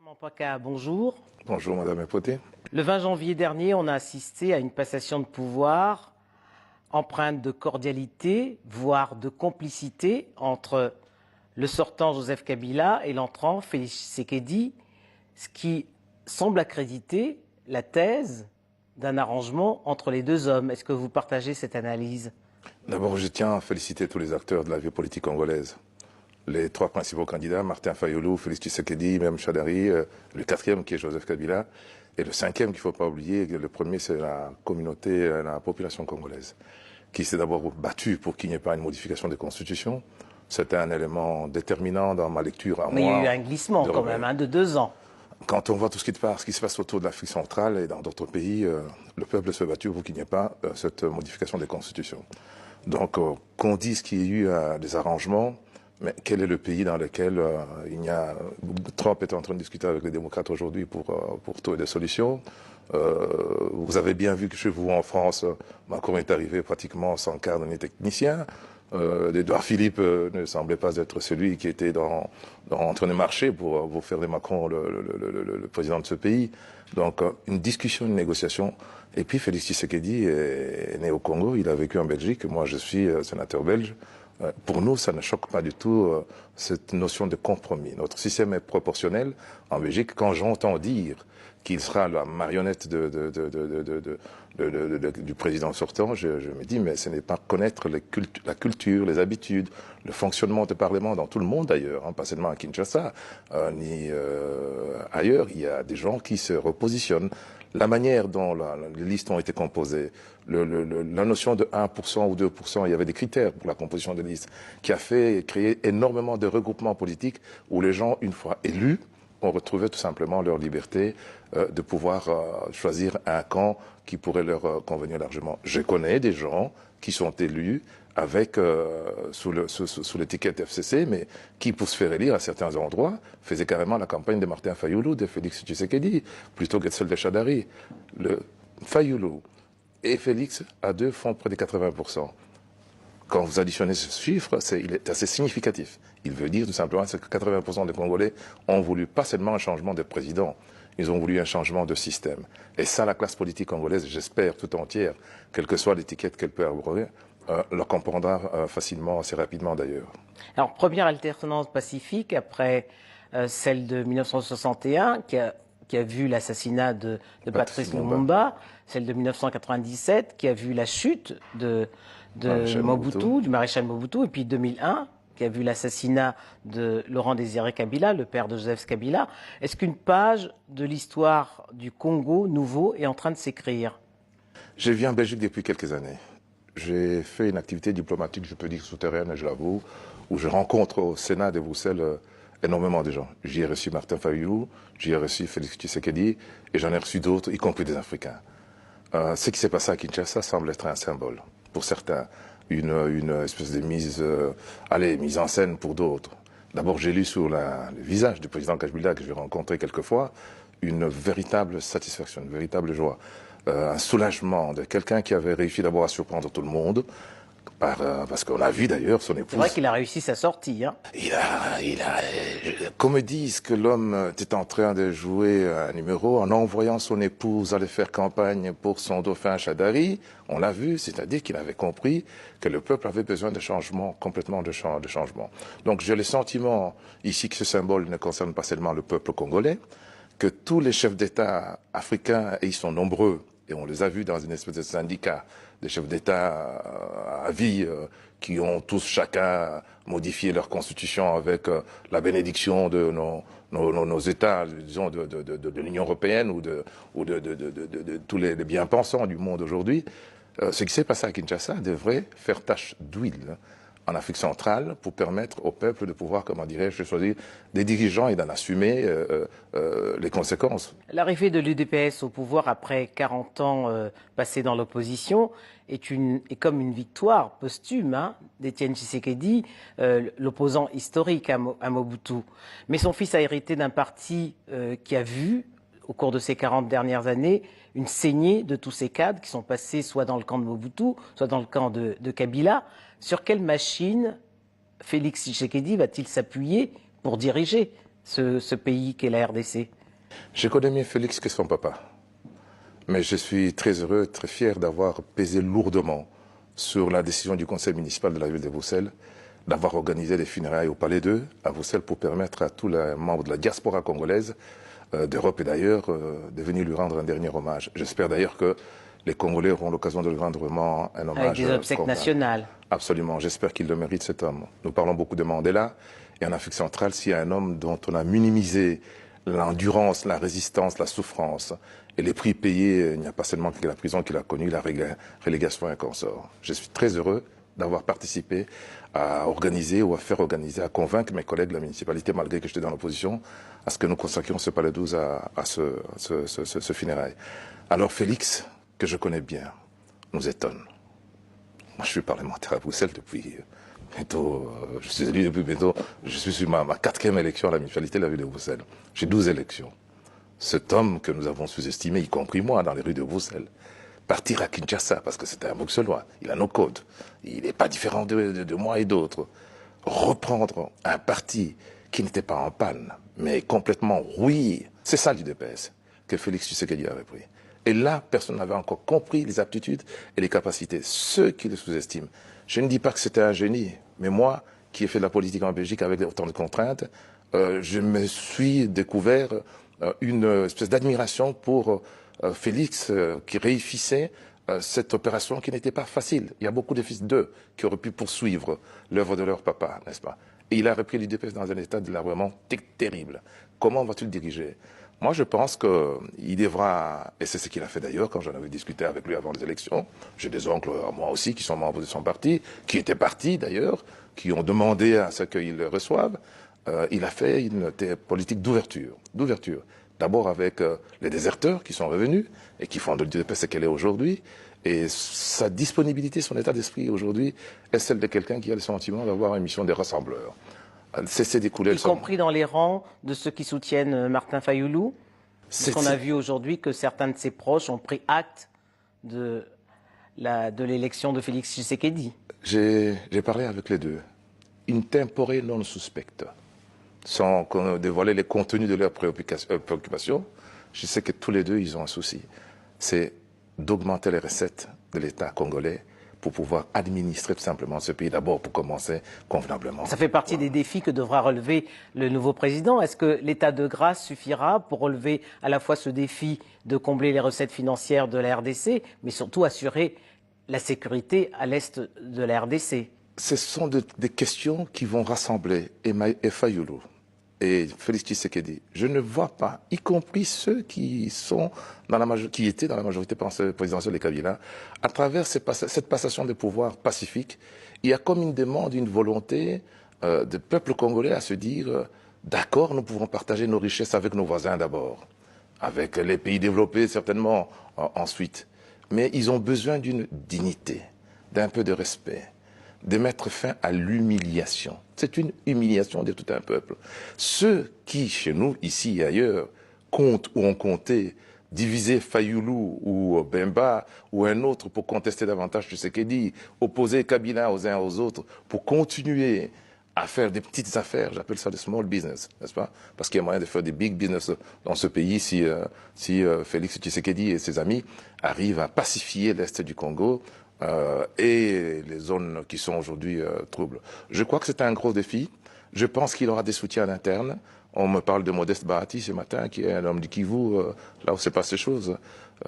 Mampaka, bonjour. Bonjour Madame Epoté. Le 20 janvier dernier, on a assisté à une passation de pouvoir empreinte de cordialité, voire de complicité entre le sortant Joseph Kabila et l'entrant Félix Tshisekedi, ce qui semble accréditer la thèse d'un arrangement entre les deux hommes. Est-ce que vous partagez cette analyse? D'abord, je tiens à féliciter tous les acteurs de la vie politique congolaise. Les trois principaux candidats, Martin Fayulu, Félix Tshisekedi, même Chadari, le quatrième qui est Joseph Kabila, et le cinquième qu'il ne faut pas oublier, le premier c'est la communauté, la population congolaise, qui s'est d'abord battue pour qu'il n'y ait pas une modification des constitutions. C'était un élément déterminant dans ma lecture à moi. Mais il y a eu un glissement quand même de 2 ans. Quand on voit tout ce qui se passe autour de l'Afrique centrale et dans d'autres pays, le peuple s'est battu pour qu'il n'y ait pas cette modification des constitutions. Donc, qu'on dise qu'il y a eu des arrangements, mais quel est le pays dans lequel Trump est en train de discuter avec les démocrates aujourd'hui pour trouver des solutions. Vous avez bien vu que chez vous en France, Macron est arrivé pratiquement sans cadre ni technicien. Édouard Philippe ne semblait pas être celui qui était en train de marcher pour faire de Macron le président de ce pays. Donc une discussion, une négociation. Et puis Félix Tshisekedi est né au Congo, il a vécu en Belgique, moi je suis sénateur belge. Pour nous, ça ne choque pas du tout cette notion de compromis. Notre système est proportionnel. En Belgique, quand j'entends dire qu'il sera la marionnette du président sortant, je me dis, mais ce n'est pas connaître la culture, les habitudes, le fonctionnement du Parlement dans tout le monde d'ailleurs, hein, pas seulement à Kinshasa, ni ailleurs. Il y a des gens qui se repositionnent. La manière dont les listes ont été composées, la notion de 1% ou 2%, il y avait des critères pour la composition des listes, qui a fait créer énormément de regroupements politiques où les gens, une fois élus, ont retrouvé tout simplement leur liberté de pouvoir choisir un camp qui pourrait leur convenir largement. Je connais des gens qui sont élus avec sous l'étiquette FCC, mais qui, pour se faire élire à certains endroits, faisaient carrément la campagne de Martin Fayulu, de Félix Tshisekedi, plutôt que celle de Chadari. Le Fayulu et Félix, à deux, font près de 80%. Quand vous additionnez ce chiffre, il est assez significatif. Il veut dire tout simplement que 80% des Congolais ont voulu pas seulement un changement de président, ils ont voulu un changement de système. Et ça, la classe politique congolaise, j'espère tout entière, quelle que soit l'étiquette qu'elle peut avoir, le comprendra facilement, assez rapidement d'ailleurs. Alors, première alternance pacifique après celle de 1961, qui a vu l'assassinat de Patrice Lumumba, celle de 1997, qui a vu la chute de Mobutu, du maréchal Mobutu, et puis 2001, qui a vu l'assassinat de Laurent-Désiré Kabila, le père de Joseph Kabila. Est-ce qu'une page de l'histoire du Congo nouveau est en train de s'écrire? Je vis en Belgique depuis quelques années. J'ai fait une activité diplomatique, je peux dire souterraine, je l'avoue, où je rencontre au Sénat de Bruxelles énormément de gens. J'y ai reçu Martin Fayulu, j'y ai reçu Félix Tshisekedi, et j'en ai reçu d'autres, y compris des Africains. Ce qui s'est passé à Kinshasa semble être un symbole. Pour certains, une espèce de mise en scène pour d'autres. D'abord, j'ai lu sur le visage du président Kabila, que j'ai rencontré quelques fois, une véritable satisfaction, une véritable joie. Un soulagement de quelqu'un qui avait réussi d'abord à surprendre tout le monde, parce qu'on a vu d'ailleurs son épouse. C'est vrai qu'il a réussi sa sortie. Hein. Qu'on me dise que l'homme était en train de jouer un numéro en envoyant son épouse aller faire campagne pour son dauphin Chadari, on l'a vu, c'est-à-dire qu'il avait compris que le peuple avait besoin de changement, complètement de changement. Donc j'ai le sentiment ici que ce symbole ne concerne pas seulement le peuple congolais, que tous les chefs d'État africains, et ils sont nombreux, et on les a vus dans une espèce de syndicat des chefs d'État à vie qui ont tous chacun modifié leur constitution avec la bénédiction de nos États, disons de l'Union européenne ou de tous les bien-pensants du monde aujourd'hui. Ce qui s'est passé à Kinshasa devrait faire tache d'huile en Afrique centrale pour permettre au peuple de pouvoir, comment dirais-je, choisir des dirigeants et d'en assumer les conséquences. L'arrivée de l'UDPS au pouvoir après 40 ans passés dans l'opposition est comme une victoire posthume d'Étienne Tshisekedi, l'opposant historique à Mobutu. Mais son fils a hérité d'un parti qui a vu, au cours de ces 40 dernières années, une saignée de tous ces cadres qui sont passés soit dans le camp de Mobutu, soit dans le camp de Kabila. Sur quelle machine Félix Tshisekedi va-t-il s'appuyer pour diriger ce pays qu'est la RDC? Je connais mieux Félix que son papa. Mais je suis très heureux, très fier d'avoir pesé lourdement sur la décision du conseil municipal de la ville de Bruxelles d'avoir organisé les funérailles au Palais 2 à Bruxelles pour permettre à tous les membres de la diaspora congolaise d'Europe et d'ailleurs de venir lui rendre un dernier hommage. J'espère d'ailleurs que les Congolais auront l'occasion de lui rendre vraiment un hommage. Avec des obsèques nationales. Absolument, j'espère qu'il le mérite cet homme. Nous parlons beaucoup de Mandela et en Afrique centrale, s'il y a un homme dont on a minimisé l'endurance, la résistance, la souffrance et les prix payés, il n'y a pas seulement que la prison qu'il a connue, la relégation et un consort. Je suis très heureux d'avoir participé à organiser ou à faire organiser, à convaincre mes collègues de la municipalité, malgré que j'étais dans l'opposition, à ce que nous consacrions ce palais 12 à ce funérail. Alors Félix, que je connais bien, nous étonne. Moi, je suis parlementaire à Bruxelles depuis bientôt, je suis élu depuis bientôt, je suis sur ma 4e élection à la municipalité de la ville de Bruxelles. J'ai 12 élections. Cet homme que nous avons sous-estimé, y compris moi, dans les rues de Bruxelles, partir à Kinshasa, parce que c'était un Bruxellois, il a nos codes, il n'est pas différent de moi et d'autres, reprendre un parti qui n'était pas en panne, mais complètement rouillé, c'est ça l'UDPS que Félix Tshisekedi avait pris. Et là, personne n'avait encore compris les aptitudes et les capacités. Ceux qui le sous-estiment. Je ne dis pas que c'était un génie, mais moi, qui ai fait de la politique en Belgique avec autant de contraintes, je me suis découvert une espèce d'admiration pour Félix qui réussissait cette opération qui n'était pas facile. Il y a beaucoup de fils d'eux qui auraient pu poursuivre l'œuvre de leur papa, n'est-ce pas? Et il a repris l'UDPS dans un état de l'armement terrible. Comment va-t-il le diriger? Moi, je pense qu'il devra, et c'est ce qu'il a fait d'ailleurs quand j'en avais discuté avec lui avant les élections, j'ai des oncles, moi aussi, qui sont membres de son parti, qui étaient partis d'ailleurs, qui ont demandé à ce qu'ils le reçoivent. Il a fait une politique d'ouverture. D'abord avec les déserteurs qui sont revenus et qui font de l'UDPS ce qu'elle est aujourd'hui. Et sa disponibilité, son état d'esprit aujourd'hui est celle de quelqu'un qui a le sentiment d'avoir une mission des rassembleurs. Cesser d'écouler y compris dans les rangs de ceux qui soutiennent Martin Fayoulou. On a vu aujourd'hui que certains de ses proches ont pris acte de l'élection de Félix Tshisekedi. J'ai parlé avec les deux. In tempore non suspecta. Sans dévoiler les contenus de leurs préoccupations, je sais que tous les deux, ils ont un souci. C'est d'augmenter les recettes de l'État congolais pour pouvoir administrer tout simplement ce pays, d'abord pour commencer convenablement. Ça fait partie des défis que devra relever le nouveau président. Est-ce que l'état de grâce suffira pour relever à la fois ce défi de combler les recettes financières de la RDC, mais surtout assurer la sécurité à l'est de la RDC? Ce sont des questions qui vont rassembler Fayoulou et Félix Tshisekedi. Je ne vois pas, y compris ceux qui étaient dans la majorité présidentielle des Kabila, à travers cette passation de pouvoir pacifique, il y a comme une demande, une volonté du peuple congolais à se dire d'accord, nous pouvons partager nos richesses avec nos voisins d'abord, avec les pays développés certainement ensuite. Mais ils ont besoin d'une dignité, d'un peu de respect, de mettre fin à l'humiliation. C'est une humiliation de tout un peuple. Ceux qui, chez nous, ici et ailleurs, comptent ou ont compté diviser Fayoulou ou Bemba ou un autre pour contester davantage Tshisekedi, opposer Kabila aux uns aux autres pour continuer à faire des petites affaires, j'appelle ça des small business, n'est-ce pas? Parce qu'il y a moyen de faire des big business dans ce pays si Félix Tshisekedi et ses amis arrivent à pacifier l'Est du Congo, et les zones qui sont aujourd'hui troubles. Je crois que c'est un gros défi. Je pense qu'il aura des soutiens à l'interne. On me parle de Modeste Bahati ce matin, qui est un homme du Kivu, là où se passent ces choses.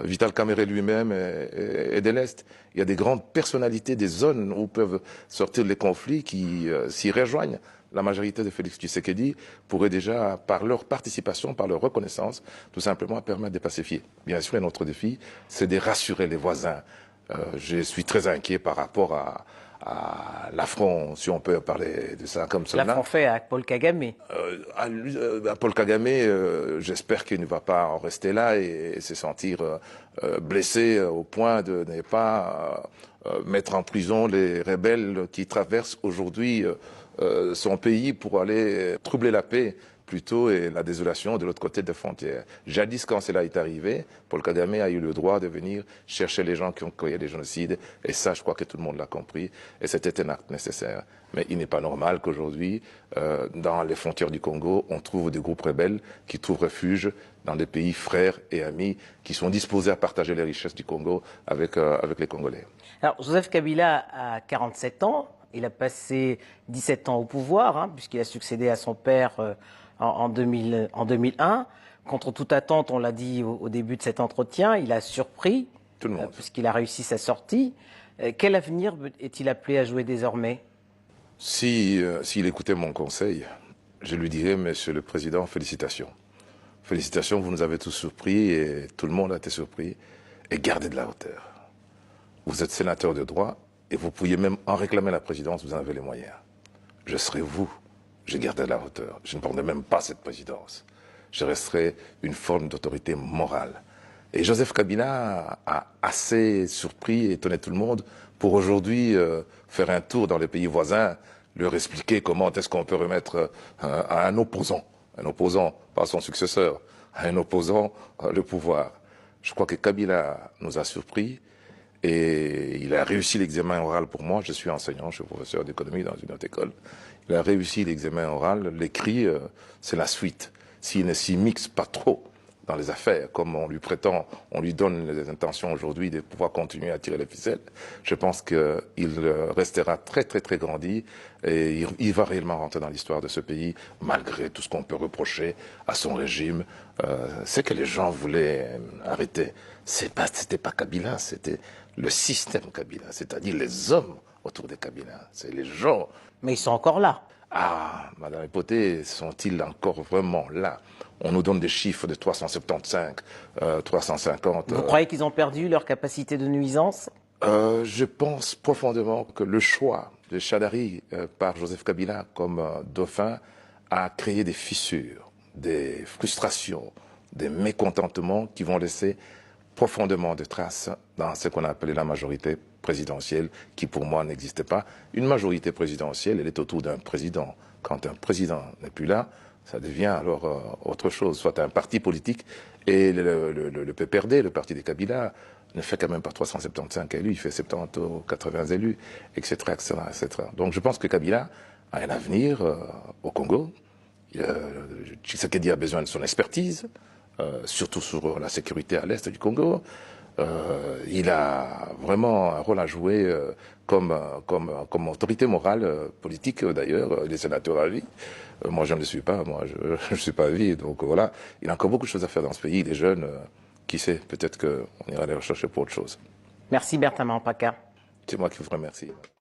Vital Kamerhe lui-même est de l'Est. Il y a des grandes personnalités des zones où peuvent sortir les conflits qui s'y rejoignent. La majorité de Félix Tshisekedi pourrait déjà, par leur participation, par leur reconnaissance, tout simplement permettre de pacifier. Bien sûr, notre défi, c'est de rassurer les voisins. Je suis très inquiet par rapport à l'affront, si on peut parler de ça comme cela. L'affront fait à Paul Kagame. À Paul Kagame, j'espère qu'il ne va pas en rester là et se sentir blessé au point de ne pas mettre en prison les rebelles qui traversent aujourd'hui son pays pour aller troubler la paix, plutôt la désolation de l'autre côté des frontières. Jadis, quand cela est arrivé, Paul Kagame a eu le droit de venir chercher les gens qui ont commis des génocides, et ça, je crois que tout le monde l'a compris, et c'était un acte nécessaire. Mais il n'est pas normal qu'aujourd'hui, dans les frontières du Congo, on trouve des groupes rebelles qui trouvent refuge dans des pays frères et amis qui sont disposés à partager les richesses du Congo avec les Congolais. Alors, Joseph Kabila a 47 ans. Il a passé 17 ans au pouvoir, hein, puisqu'il a succédé à son père en 2001. Contre toute attente, on l'a dit au début de cet entretien, il a surpris, Tout le monde. puisqu'il a réussi sa sortie. Quel avenir est-il appelé à jouer désormais? S'il écoutait mon conseil, je lui dirais, Monsieur le Président, félicitations. Félicitations, vous nous avez tous surpris et tout le monde a été surpris. Et gardez de la hauteur. Vous êtes sénateur de droit et vous pourriez même en réclamer la présidence, vous en avez les moyens. Je serai vous, je garderai de la hauteur. Je ne prendrai même pas cette présidence. Je resterai une forme d'autorité morale. Et Joseph Kabila a assez surpris et étonné tout le monde pour aujourd'hui faire un tour dans les pays voisins, leur expliquer comment est-ce qu'on peut remettre à un opposant, pas son successeur, à un opposant le pouvoir. Je crois que Kabila nous a surpris et il a réussi l'examen oral pour moi. Je suis enseignant, je suis professeur d'économie dans une autre école. Il a réussi l'examen oral. L'écrit, c'est la suite. S'il ne s'y mixe pas trop dans les affaires, comme on lui prétend, on lui donne les intentions aujourd'hui de pouvoir continuer à tirer les ficelles, je pense qu'il restera très très très grandi et il va réellement rentrer dans l'histoire de ce pays, malgré tout ce qu'on peut reprocher à son régime. C'est que les gens voulaient arrêter. C'était pas Kabila, c'était le système Kabila, c'est-à-dire les hommes autour de Kabila. C'est les gens. Mais ils sont encore là. Ah, Madame Epoté, sont-ils encore vraiment là? On nous donne des chiffres de 375, 350. Vous croyez qu'ils ont perdu leur capacité de nuisance? Je pense profondément que le choix de Chadari par Joseph Kabila comme dauphin a créé des fissures, des frustrations, des mécontentements qui vont laisser profondément de traces dans ce qu'on a appelé la majorité présidentielle, qui pour moi n'existait pas. Une majorité présidentielle, elle est autour d'un président. Quand un président n'est plus là, ça devient alors autre chose, soit un parti politique, et le PPRD, le parti des Kabila, ne fait quand même pas 375 élus, il fait 70 ou 80 élus, etc., etc., etc. Donc je pense que Kabila a un avenir au Congo. Tshisekedi a besoin de son expertise, surtout sur la sécurité à l'est du Congo. Il a vraiment un rôle à jouer comme autorité morale, politique d'ailleurs, les sénateurs à vie. Moi je ne le suis pas, je ne suis pas à vie, donc voilà. Il a encore beaucoup de choses à faire dans ce pays, les jeunes, qui sait, peut-être qu'on ira les rechercher pour autre chose. Merci Bertrand Mampaka. C'est moi qui vous remercie.